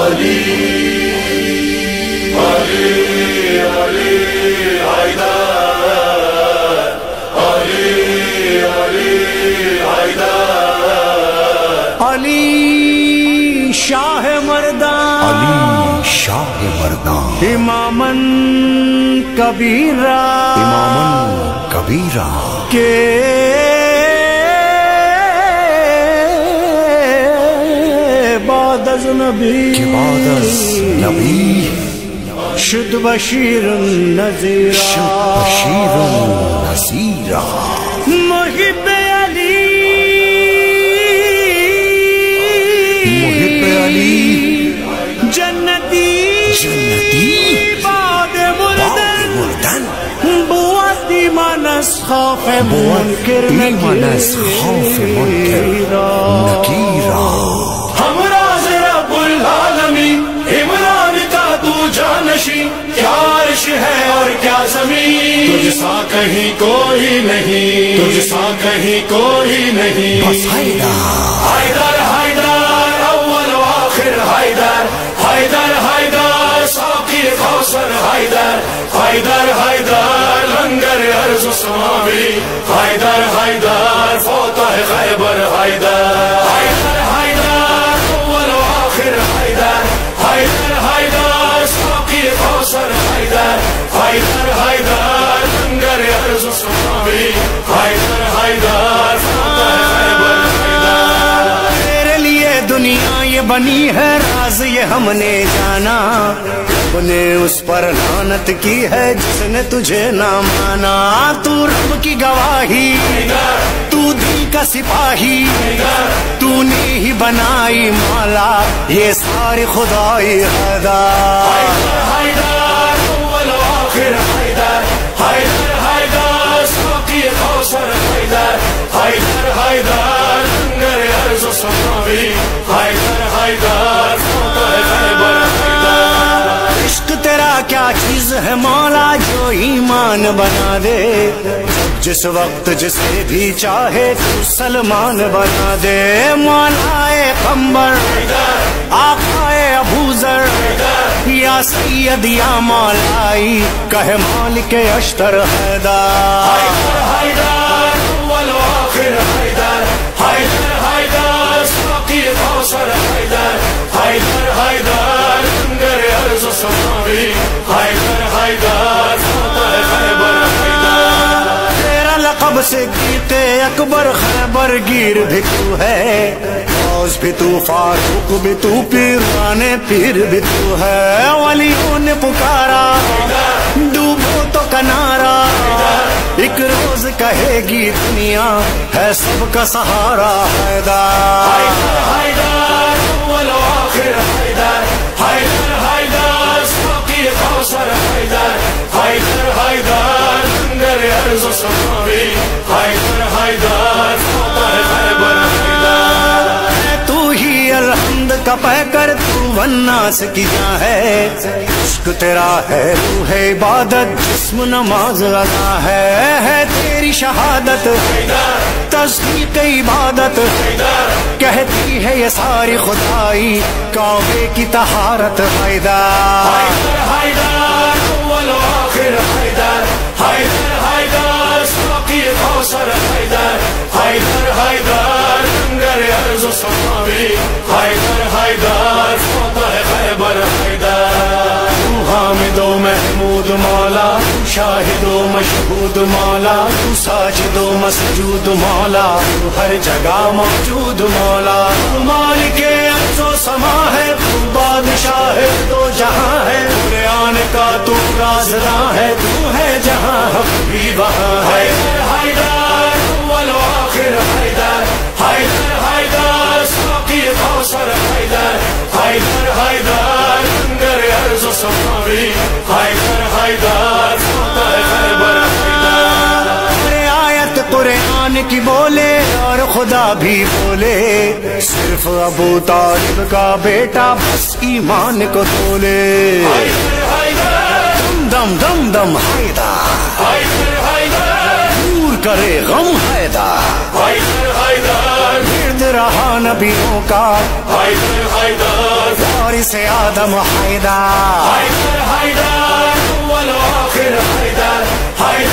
علی علی علی حیدر علی علی حیدر علی شاہ مردان علی شاہ مردان امامن کبیرہ امامن کبیرہ کے بعد از نبی شد بشیر نذیرہ محب علی جنتی بعد مردن بوت ایمان از خوف منکر نکیرہ ہم راز رب العالمین عمران کا تو جانشین، کیا عرش ہے اور کیا زمین، تجھ سا کہیں کوئی نہیں، تجھ سا کہیں کوئی نہیں، بس حیدر حیدر اول و آخر حیدر حیدر حیدر ساقی کوثر حیدر حیدر حیدر لنگر ارض و سماوی حیدر حیدر فاتح خیبر حیدر حیدر حیدر اول و آخر حیدر حیدر حیدر ساقی کوثر حیدر حیدر حیدر لنگر ارض و سماوی حیدر حیدر فاتح خیبر حیدر۔ تیرے لیے دنیا یہ بنی ہے راز یہ ہم نے جانا، رب نے اس پر لعنت کی ہے جس نے تجھے نہ مانا، تو رب کی گواہی تو دل کا سپاہی، تو نے ہی بنائی مولا یہ سارے خدائی حیدر حیدر اول و آخر حیدر حیدر حیدر ساقی کوثر حیدر حیدر حیدر لنگر ارض و سماوی حیدر حیدر فاتح خیبر حیدر۔ عشق تیرا کیا چیز ہے مولا جو ایمان بنا دے، جس وقت جسے بھی چاہے تو سلمان بنا دے، مولا قمبر آقا ابوذر یا سید یا مولائی کہے مالک اشتر حیدر حیدر اول و آخر حیدر حیدر حیدر ساقی کوثر حیدر حیدر حیدر لنگر ارض و سماوی حیدر حیدر فاتح خیبر حیدر۔ تیرا لقب صدیق اکبر خیبر گیر بھی تو ہے، غوث بھی تو، فاروق بھی تو، پیران پیر بھی تو ہے، ولیوں نے پکارا ڈوبو تو کنارا، ایک روز کہے گی دنیا ہے سب کا سہارا حیدر حیدر اول و آخر حیدر حیدر حیدر ساقی کوثر حیدر حیدر حیدر لنگر ارض و سماوی حیدر حیدر فاتح خیبر حیدر۔ تو ہی الحمد کا پیکر تو والناس کی جاں ہے، عشق تیرا ہے روح عبادت جسم نماز ادا ہے تیری شہادت تصدیق عبادت، کہتی ہے یہ ساری خدائی کعبے کی طہارت حیدر حیدر اول و آخر حیدر حیدر حیدر ساقی کوثر حیدر حیدر حیدر لنگر ارض و سماوی حیدر حیدر فاتح خیبر حیدر۔ تو حامد و محمود مولا، تو شاہد و مشہود مولا، تو ساجد و مسجود مولا، تو ہر جگہ موجود مولا، تو مالک ارض و سما ہے، تو بادشاہ ہے تو جہاں ہے، قرآن کا تو رازداں ہے، تو ہے جہاں حق بھی وہاں ہے۔ حیدر اول و آخر حیدر حیدر حیدر ساقی کوثر حیدر حیدر حیدر لنگر ارض و سماوی حیدر حیدر فاتح خیبر حیدر۔ آیت قرآن کی بولے اور خدا بھی بولے، صرف ابو طالب کا بیٹا بس ایمان کو تولے، دم دم دم حیدر دور کرے غم حیدر، عہد رہا نبیوں کا حیدر حیدر وارث آدم حیدر حیدر حیدر اول و آخر حیدر حیدر